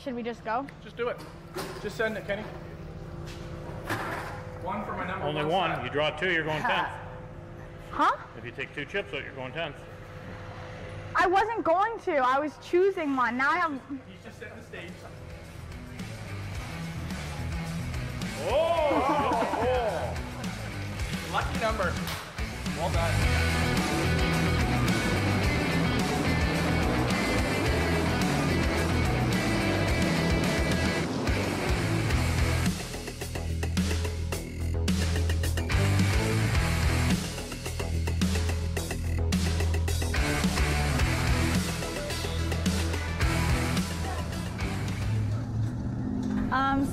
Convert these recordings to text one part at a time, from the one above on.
should we just go? Just do it. Just send it, Kenny. One for my number. Only one. You draw 2, you're going 10th. Huh? If you take 2 chips out, you're going 10th. I wasn't going to. I was choosing one. Now I have... He's just setting the stage. Oh! Lucky number. Well done.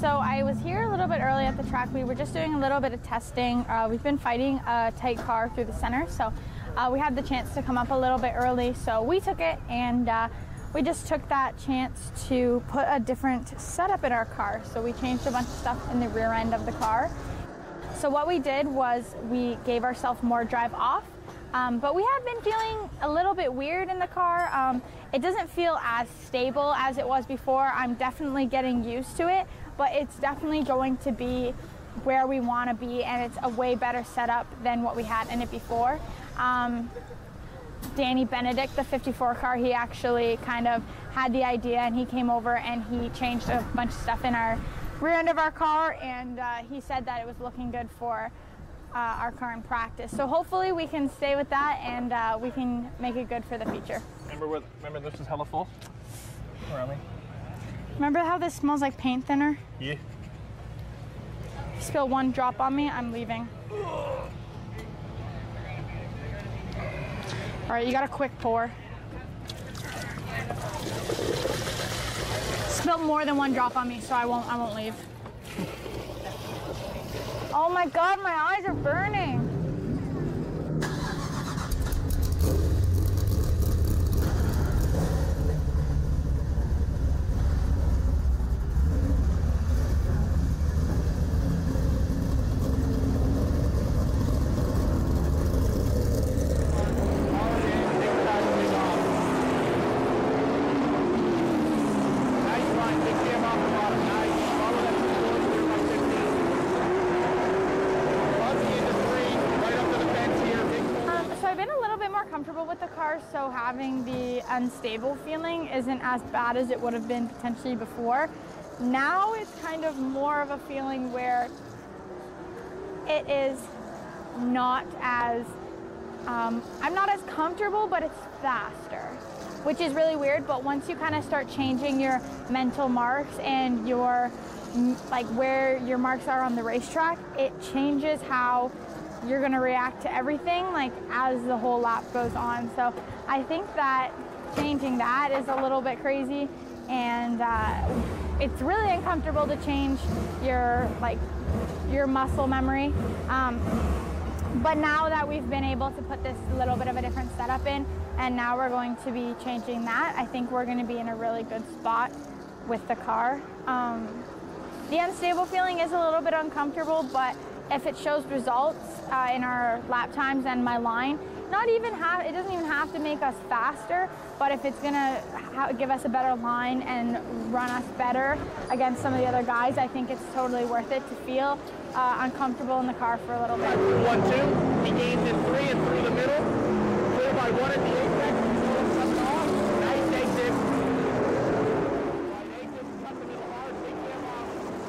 So I was here a little bit early at the track. We were just doing a little bit of testing. We've been fighting a tight car through the center, so we had the chance to come up a little bit early, so we took it, and we just took that chance to put a different setup in our car. So we changed a bunch of stuff in the rear end of the car. So what we did was we gave ourselves more drive off, but we have been feeling a little bit weird in the car. It doesn't feel as stable as it was before. I'm definitely getting used to it, but it's definitely going to be where we want to be, and it's a way better setup than what we had in it before. Danny Benedict, the 54 car, he actually kind of had the idea, and he came over and he changed a bunch of stuff in our rear end of our car, and he said that it was looking good for our car in practice. So hopefully we can stay with that, and we can make it good for the future. Remember this is hella full? Where am I? Remember how this smells like paint thinner? Yeah. Spill one drop on me, I'm leaving. All right, you got a quick pour. Spill more than one drop on me, so I won't leave. Oh my God, my eyes are burning. So having the unstable feeling isn't as bad as it would have been potentially before. Now it's kind of more of a feeling where it is not as, I'm not as comfortable, but it's faster, which is really weird. But once you kind of start changing your mental marks and your, like where your marks are on the racetrack, it changes how you're gonna react to everything, like as the whole lap goes on. So I think that changing that is a little bit crazy, and it's really uncomfortable to change your muscle memory. But now that we've been able to put this little bit of a different setup in, and now we're going to be changing that, I think we're gonna be in a really good spot with the car. The unstable feeling is a little bit uncomfortable, but if it shows results in our lap times and my line, it doesn't even have to make us faster, but if it's gonna give us a better line and run us better against some of the other guys, I think it's totally worth it to feel uncomfortable in the car for a little bit. 1-2, he gains in 3 and through the middle, clear by 1 at the apex, cuts it off, nice exit. Cut the middle hard, take him off,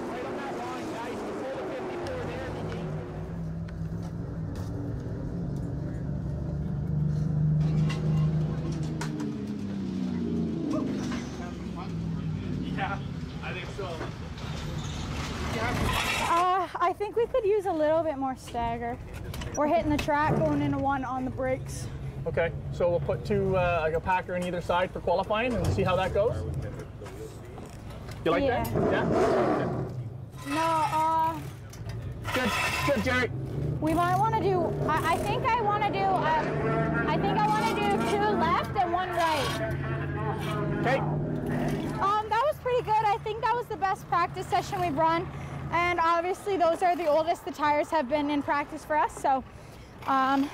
right on that line, nice, pull the 54 there, he gains. Yeah, I think so. I think we could use a little bit more stagger. We're hitting the track, going into one on the brakes. Okay, so we'll put like a packer on either side for qualifying and see how that goes. You like that? Yeah? No, Good, Jerry. we might want to do, I think I want to do 2 left and 1 right. Okay. That was pretty good. I think that was the best practice session we've run. And obviously those are the oldest the tires have been in practice for us. So I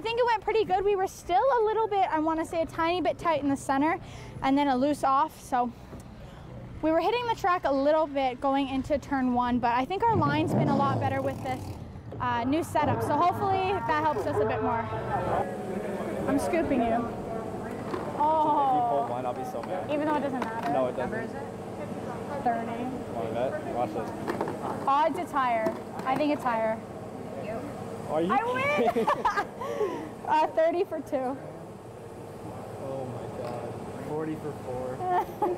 think it went pretty good. We were still a little bit, I want to say a tiny bit tight in the center and then a loose off. So We were hitting the track a little bit going into turn 1, but I think our line's been a lot better with this new setup. So hopefully that helps us a bit more. I'm scooping you. Oh. If you pull one, I'll be so mad. Even though it doesn't matter. No, it doesn't. 30. Want to bet? Watch this. Odds it's higher. I think it's higher. Are you? I win! 30 for 2. Oh my god. 40 for 4.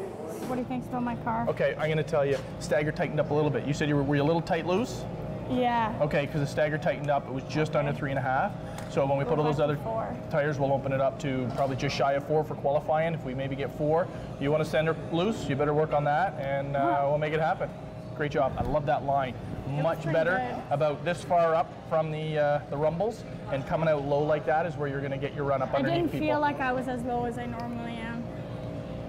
What do you think about my car? Okay, I'm gonna tell you, stagger tightened up a little bit. You said were you a little tight loose? Yeah. Okay, because the stagger tightened up, it was just under 3.5. So when we put all those other tires, we'll open it up to probably just shy of 4 for qualifying. If we maybe get 4, you want to send her loose, you better work on that, and we'll make it happen. Great job. I love that line. Much better. Good. About this far up from the rumbles, and coming out low like that is where you're going to get your run up underneath people. I didn't feel like I was as low as I normally am.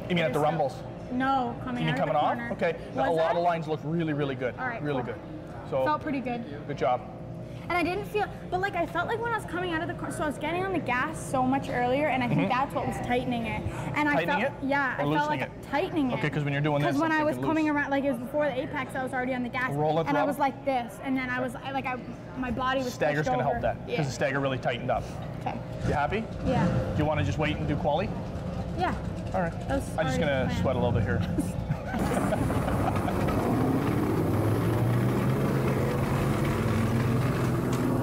You mean at the rumbles? No, coming out of the corner. off? Okay. Now, a lot of lines look really, really good. All right, really cool. good. So Felt pretty good. Good job. And I didn't feel, but like I felt like when I was coming out of the car, so I was getting on the gas so much earlier, and I think that's what was tightening it. And Tightening I felt, it? yeah, Or I felt like loosening it? tightening it. Okay, because when you're doing this, Because when I was something coming loose. around, like it was before the apex, I was already on the gas, Roll it and I throttle? was like this, and then I was my body was Stagger's pushed going to help over. that, because Yeah. the stagger really tightened up. Okay. You happy? Yeah. Do you want to just wait and do quali? Yeah. All right. That was I'm just going already to the sweat a little bit here.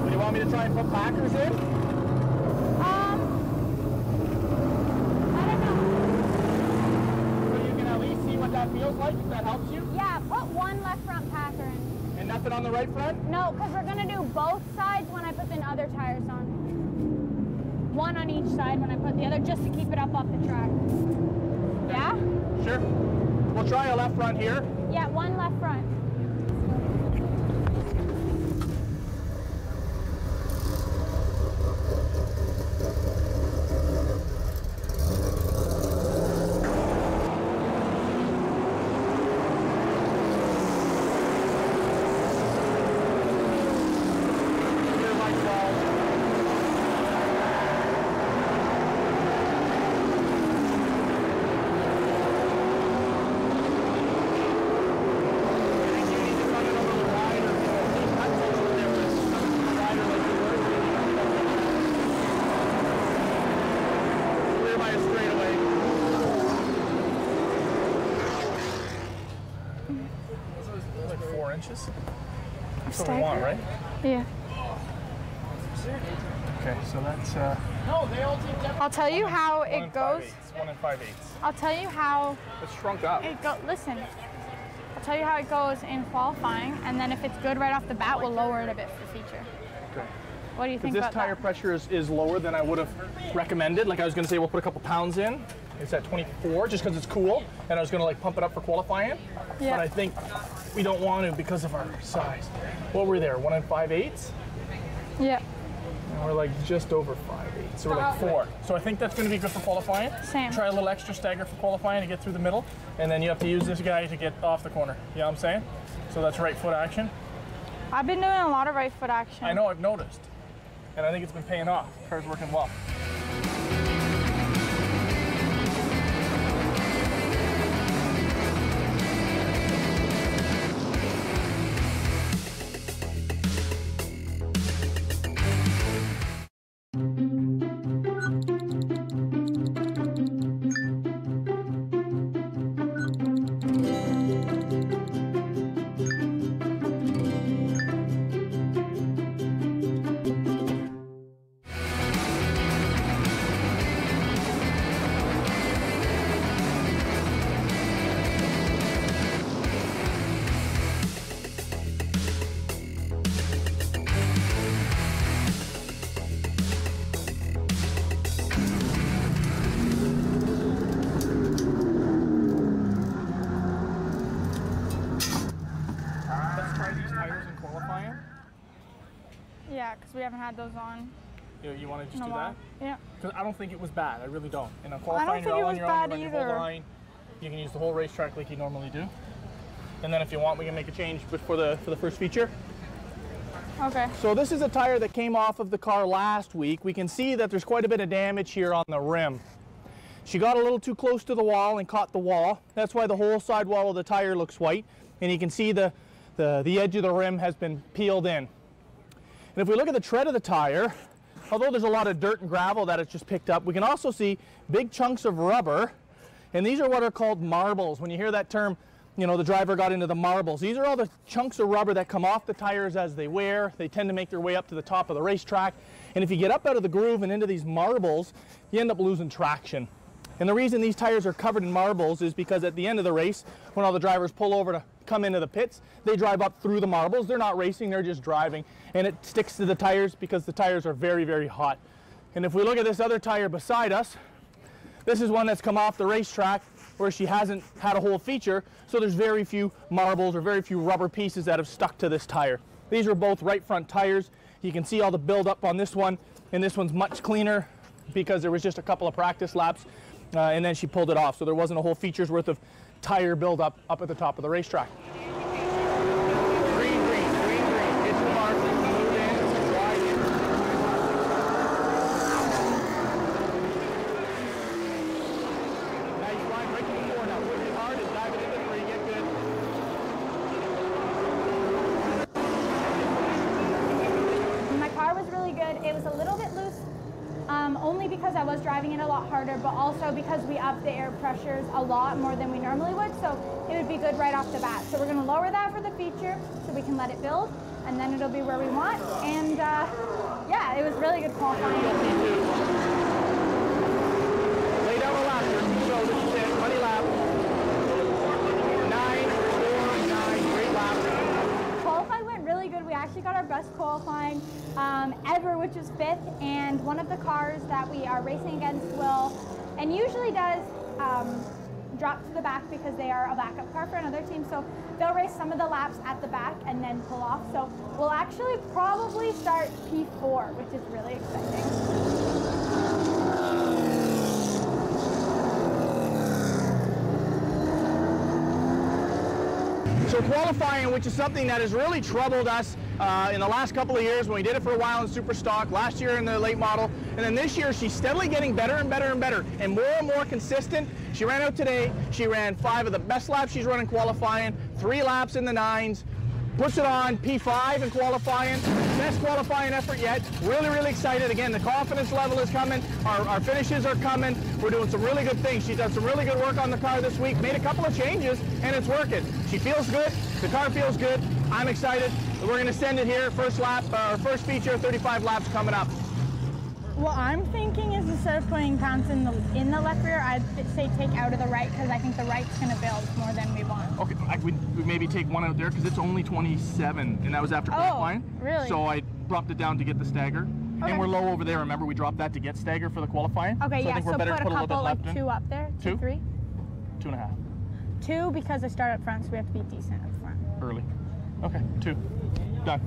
Do you want me to try and put packers in? I don't know. So you can at least see what that feels like, if that helps you? Yeah, put one left front packer in. And nothing on the right front? No, because we're gonna do both sides when I put the other tires on. One on each side when I put the other, just to keep it up off the track. Yeah? Sure. We'll try a left front here. Yeah, one left front. Rear light bulb. That's what we want, right? Yeah. Okay, so that's I'll tell you how 1 it and goes. 1 and 5/8. I'll tell you how It's shrunk up. it go. Listen, I'll tell you how it goes in qualifying, and then if it's good right off the bat, we'll lower it a bit for feature. Okay. What do you think This about tire that? pressure is lower than I would have recommended. Like I was going to say, we'll put a couple pounds in. It's at 24 just because it's cool, and I was going to like pump it up for qualifying. Yeah. But I think we don't want to because of our size. What were there? 1 and 5/8? Yeah. And we're like just over 5/8, so we're like 4. So I think that's going to be good for qualifying. Same. Try a little extra stagger for qualifying to get through the middle, and then you have to use this guy to get off the corner. You know what I'm saying? So that's right foot action. I've been doing a lot of right foot action. I know, I've noticed. And I think it's been paying off. Car's working well. Let's try these tires in qualifying. Yeah, because we haven't had those on You want to in just a do while. that? Yeah. Because I don't think it was bad. I really don't. And on I qualifying, don't think you're it all on was your own. bad You run your whole either. line. You can use the whole racetrack like you normally do. And then if you want, we can make a change for the first feature. Okay. So this is a tire that came off of the car last week. We can see that there's quite a bit of damage here on the rim. She got a little too close to the wall and caught the wall. That's why the whole sidewall of the tire looks white, and you can see the edge of the rim has been peeled in. And if we look at the tread of the tire, although there's a lot of dirt and gravel that it's just picked up, we can also see big chunks of rubber, and these are what are called marbles. When you hear that term, you know, the driver got into the marbles. These are all the chunks of rubber that come off the tires as they wear. They tend to make their way up to the top of the racetrack, and if you get up out of the groove and into these marbles, you end up losing traction. And the reason these tires are covered in marbles is because at the end of the race, when all the drivers pull over to come into the pits, they drive up through the marbles. They're not racing, they're just driving. And it sticks to the tires because the tires are very, very hot. And if we look at this other tire beside us, this is one that's come off the racetrack where she hasn't had a whole feature, so there's very few marbles or very few rubber pieces that have stuck to this tire. These are both right front tires. You can see all the buildup on this one, and this one's much cleaner because there was just a couple of practice laps. And then she pulled it off, so there wasn't a whole feature's worth of tire buildup up at the top of the racetrack. Green, green, green, green. It's the mark. Move in, wide in. Now you slide right to the floor now. Push it hard and dive it into the free. Get good. My car was really good. It was a little bit loose. Only because I was driving it a lot harder, but also because we upped the air pressures a lot more than we normally would, so it would be good right off the bat. So we're going to lower that for the feature so we can let it build, and then it'll be where we want. And yeah, it was really good qualifying. Lay down the lap here. So this is it. Money lap. 9-4-9. Great lap. Qualifying went really good. We actually got our best qualifying ever, which is 5th, and one of the cars that we are racing against will, and usually does, drop to the back because they are a backup car for another team, so they'll race some of the laps at the back and then pull off. So we'll actually probably start P4, which is really exciting. So qualifying, which is something that has really troubled us in the last couple of years when we did it for a while in Super Stock, last year in the late model, and then this year she's steadily getting better and better and better and more consistent. She ran out today, she ran 5 of the best laps she's run in qualifying, 3 laps in the 9s, puts it on P5 in qualifying, best qualifying effort yet. Really excited. Again, the confidence level is coming, our finishes are coming, we're doing some really good things. She's done some really good work on the car this week, made a couple of changes, and it's working. She feels good, the car feels good, I'm excited. We're going to send it here, first lap, first feature, 35 laps coming up. What I'm thinking is instead of putting pounds in the left rear, I'd say take out of the right because I think the right's going to build more than we want. Okay, we maybe take one out there because it's only 27, and that was after qualifying. Really? So I dropped it down to get the stagger. Okay. And we're low over there. Remember, we dropped that to get stagger for the qualifying. Okay, so yeah. I think we're So better put to put a couple, little bit like left 2 up there. 2, 3. 2.5. 2 because I start up front, so we have to be decent up front. Early. Okay, 2. Done.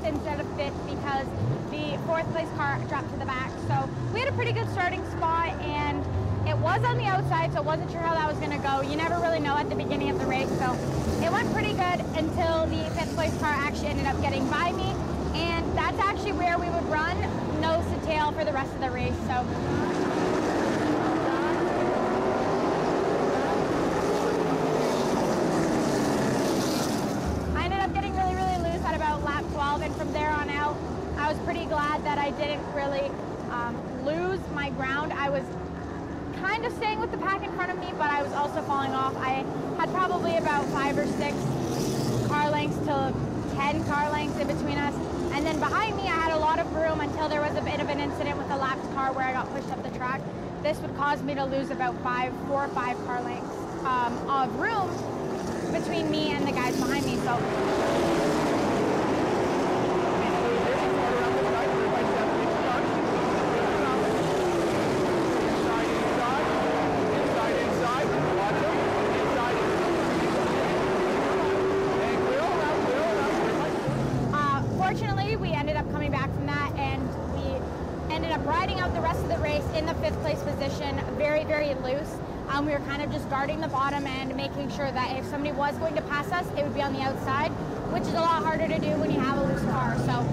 Instead of 5th because the 4th place car dropped to the back. So we had a pretty good starting spot, and it was on the outside, so I wasn't sure how that was going to go. You never really know at the beginning of the race, so it went pretty good until the 5th place car actually ended up getting by me, and that's actually where we would run nose to tail for the rest of the race. So and from there on out, I was pretty glad that I didn't really lose my ground. I was kind of staying with the pack in front of me, but I was also falling off. I had probably about 5 or 6 car lengths to 10 car lengths in between us. And then behind me, I had a lot of room until there was a bit of an incident with a lapped car where I got pushed up the track. This would cause me to lose about 4 or 5 car lengths of room between me and the guys behind me. So. Fortunately, we ended up coming back from that, and we ended up riding out the rest of the race in the 5th place position, very, very loose. We were kind of just guarding the bottom and making sure that if somebody was going to pass us, it would be on the outside, which is a lot harder to do when you have a loose car. So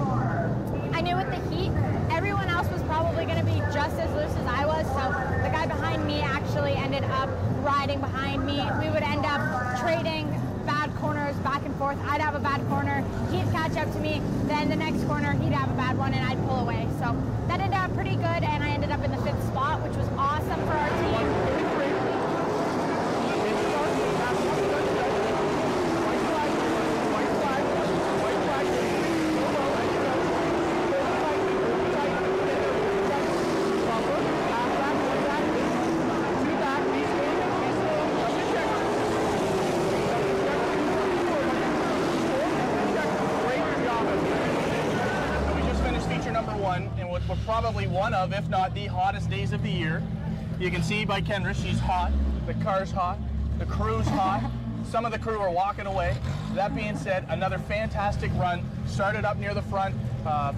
I knew with the heat, everyone else was probably going to be just as loose as I was. So the guy behind me actually ended up riding behind me. We would end up trading bad corners back and forth. I'd have a bad corner, he'd catch up to me, then the next corner he'd have a bad one and I'd pull away. So that ended up pretty good, and I ended up in the 5th spot, which was awesome for our team. We're probably one of, if not the hottest days of the year. You can see by Kendra, she's hot, the car's hot, the crew's hot. Some of the crew are walking away. That being said, another fantastic run. Started up near the front,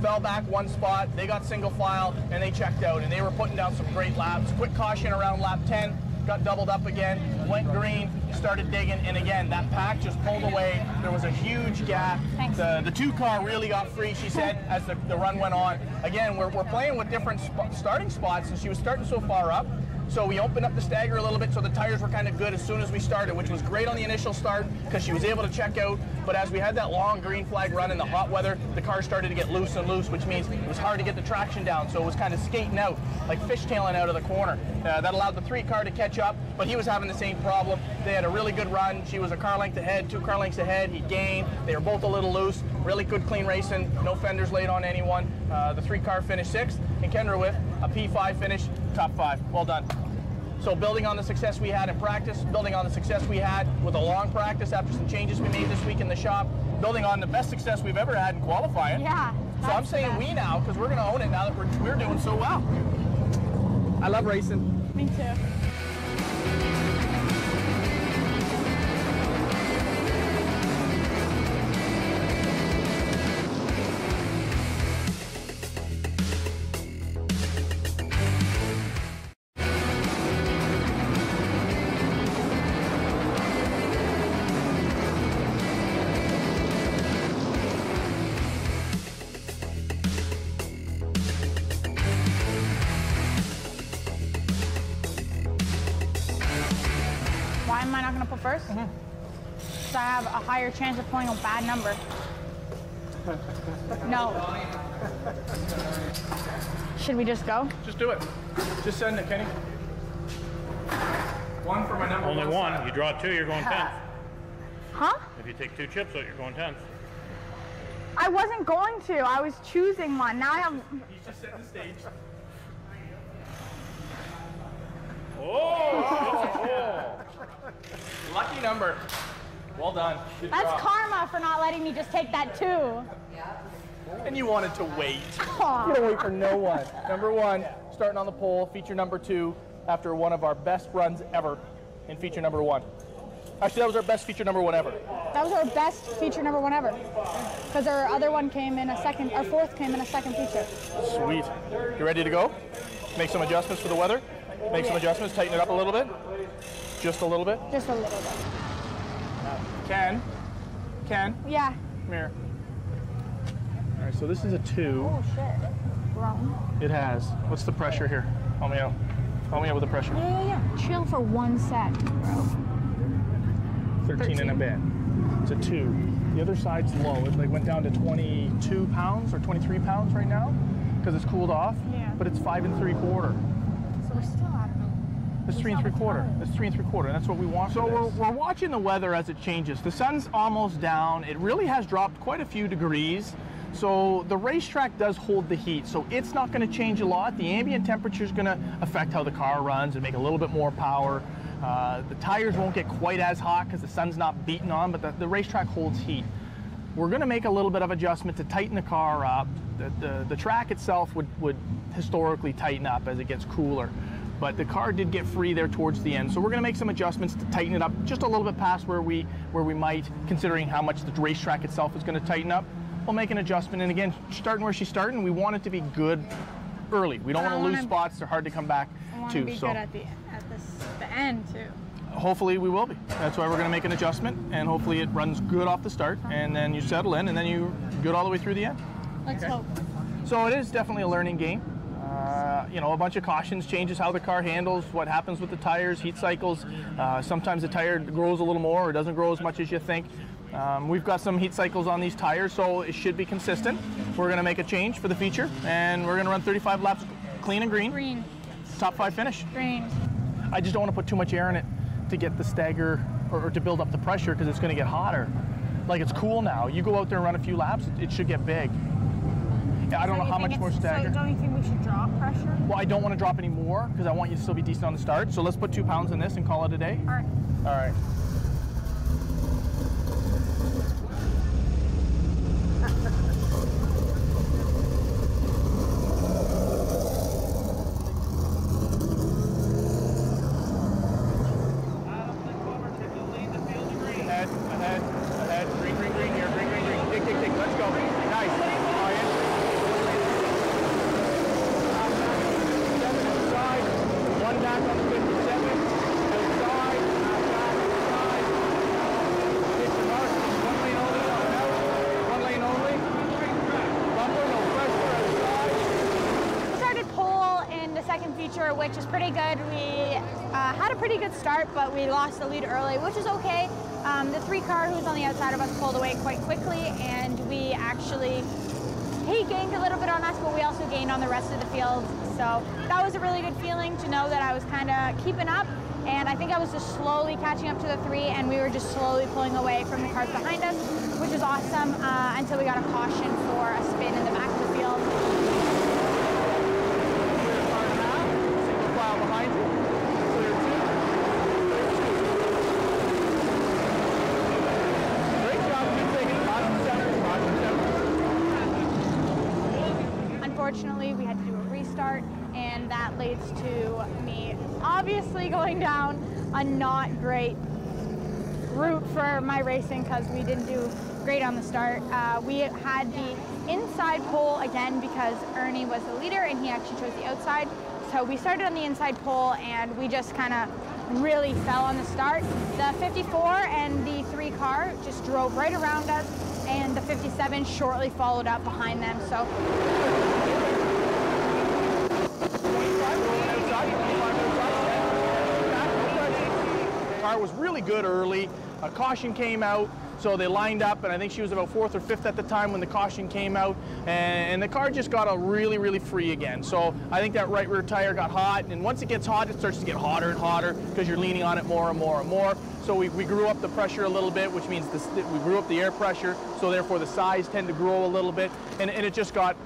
fell back 1 spot, they got single file, and they checked out, and they were putting down some great laps. Quick caution around lap 10, got doubled up again, went green, started digging, and again, that pack just pulled away. There was a huge gap. The 2 car really got free, she said, as the run went on. Again, we're playing with different starting spots, and she was starting so far up. So we opened up the stagger a little bit, so the tires were kind of good as soon as we started, which was great on the initial start because she was able to check out. But as we had that long green flag run in the hot weather, the car started to get loose and loose, which means it was hard to get the traction down. So it was kind of skating out, like fishtailing out of the corner. That allowed the 3 car to catch up, but he was having the same problem. They had a really good run. She was a car length ahead, 2 car lengths ahead. He gained. They were both a little loose. Really good, clean racing. No fenders laid on anyone. The 3 car finished 6th, and Kendra with a P5 finish, top 5. Well done. So building on the success we had in practice, building on the success we had with a long practice after some changes we made this week in the shop, building on the best success we've ever had in qualifying. Yeah. So I'm saying we now, because we're going to own it now that we're doing so well. I love racing. Me too. Why am I not going to put first? So I have a higher chance of pulling a bad number. No. Should we just go? Just do it. Just send it, Kenny. 1 for my number. Only 1. Side. You draw 2, you're going 10th. Huh? If you take 2 chips out, you're going 10th. I wasn't going to. I was choosing one. Now I have... He's just setting the stage. Oh! Lucky number. Well done. Good That's job. karma for not letting me just take that 2. And you wanted to wait. Aw. You don't wait for no one. Number 1, starting on the pole, feature number 2, after one of our best runs ever in feature number 1. Actually, that was our best feature number 1 ever. That was our best feature number 1 ever. Because our other one came in a second, our 4th came in a second feature. Sweet. You ready to go? Make some adjustments for the weather? Make some adjustments, tighten it up a little bit? Just a little bit? Just a little bit. Ken? Yeah. Come here. All right, so this is a 2. Oh shit. Wrong. It has. What's the pressure here? Help me out. Help me out with the pressure. Yeah. Chill for 1 sec, bro. 13 and a bit. It's a 2. The other side's low. It like went down to 22 pounds or 23 pounds right now. because it's cooled off. Yeah. But it's 5 3/4. So we're still at It's 3 3/4. It's 3 3/4, and that's what we want. So we're watching the weather as it changes. The sun's almost down. It really has dropped quite a few degrees. So the racetrack does hold the heat, so it's not going to change a lot. The ambient temperature is going to affect how the car runs and make a little bit more power. The tires won't get quite as hot because the sun's not beating on, but the racetrack holds heat. We're going to make a little bit of adjustment to tighten the car up. The track itself would historically tighten up as it gets cooler, but the car did get free there towards the end. So we're going to make some adjustments to tighten it up just a little bit past where we might, considering how much the racetrack itself is going to tighten up. We'll make an adjustment, and again, starting where she's starting, we want it to be good early. We don't want to lose spots. They're hard to come back I want to. to be So good at the end too. hopefully we will be. That's why we're going to make an adjustment, and hopefully it runs good off the start, and then you settle in, and then you good all the way through the end. Let's hope. So it is definitely a learning game. You know, a bunch of cautions changes how the car handles, what happens with the tires, heat cycles. Sometimes the tire grows a little more or doesn't grow as much as you think. We've got some heat cycles on these tires, so it should be consistent. We're going to make a change for the feature, and we're going to run 35 laps clean and green. Green. Top 5 finish. Green. I just don't want to put too much air in it to get the stagger or to build up the pressure, because it's going to get hotter. Like, it's cool now. You go out there and run a few laps, it should get big. I don't know how much more stagger. So don't you think we should drop pressure? Well, I don't want to drop any more because I want you to still be decent on the start. So let's put 2 pounds in this and call it a day. All right. All right. Ahead. Green here. Green. Dig. Let's go. Nice. Ryan. Outside. One back on the 57. Outside. Outside. Hit the mark. One lane only. One lane only. Bumper, no pressure. Outside. We started pole in the second feature, which is pretty good. We had a pretty good start, but we lost the lead early, which is okay. The 3 car who's on the outside of us pulled away quite quickly, and we actually, he gained a little bit on us, but we also gained on the rest of the field. So that was a really good feeling to know that I was kind of keeping up, and I think I was just slowly catching up to the 3, and we were just slowly pulling away from the cars behind us, which was awesome until we got a caution for a spin in the back of the field. Single file behind you. Clear 2. Unfortunately, we had to do a restart, and that leads to me obviously going down a not great route for my racing because we didn't do great on the start. We had the inside pole again because Ernie was the leader and he actually chose the outside. So we started on the inside pole and we just kind of really fell on the start. The 54 and the 3 car just drove right around us, and the 57 shortly followed up behind them. So the car was really good early. A caution came out, so they lined up, and I think she was about 4th or 5th at the time when the caution came out, and the car just got really free again. So I think that right rear tire got hot, and once it gets hot, it starts to get hotter and hotter because you're leaning on it more and more. So we grew up the pressure a little bit, which means we grew up the air pressure, so therefore the sides tend to grow a little bit, and it just got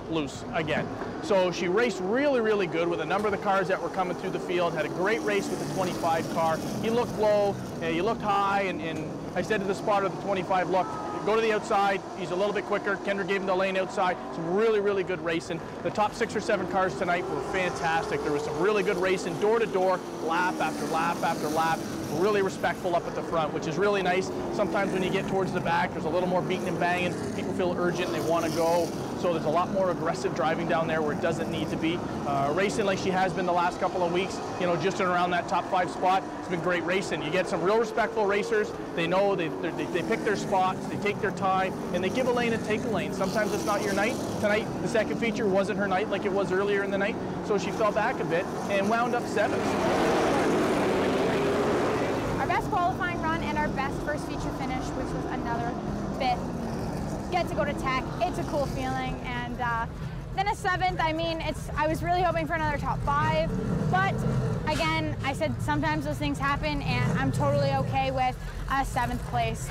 loose again. So she raced really good with a number of the cars that were coming through the field, had a great race with the 25 car. He looked low, he looked high, and I said to the spotter of the 25, look, go to the outside, he's a little bit quicker. Kendra gave him the lane outside. Some really good racing. The top 6 or 7 cars tonight were fantastic. There was some really good racing, door to door, lap after lap after lap. Really respectful up at the front, which is really nice. Sometimes when you get towards the back, there's a little more beating and banging. People feel urgent and they want to go. So there's a lot more aggressive driving down there where it doesn't need to be. Racing like she has been the last couple of weeks, you know, just in around that top 5 spot, it's been great racing. You get some real respectful racers. They know they pick their spots, they take their time, and they give a lane and take a lane. Sometimes it's not your night. Tonight, the second feature wasn't her night like it was earlier in the night, so she fell back a bit and wound up 7th. our best qualifying run and our best first feature finish, which was another bit. Get to go to Tech. It's a cool feeling, and Then a 7th, I mean, I was really hoping for another top 5, but again, I said sometimes those things happen, and I'm totally okay with a 7th place.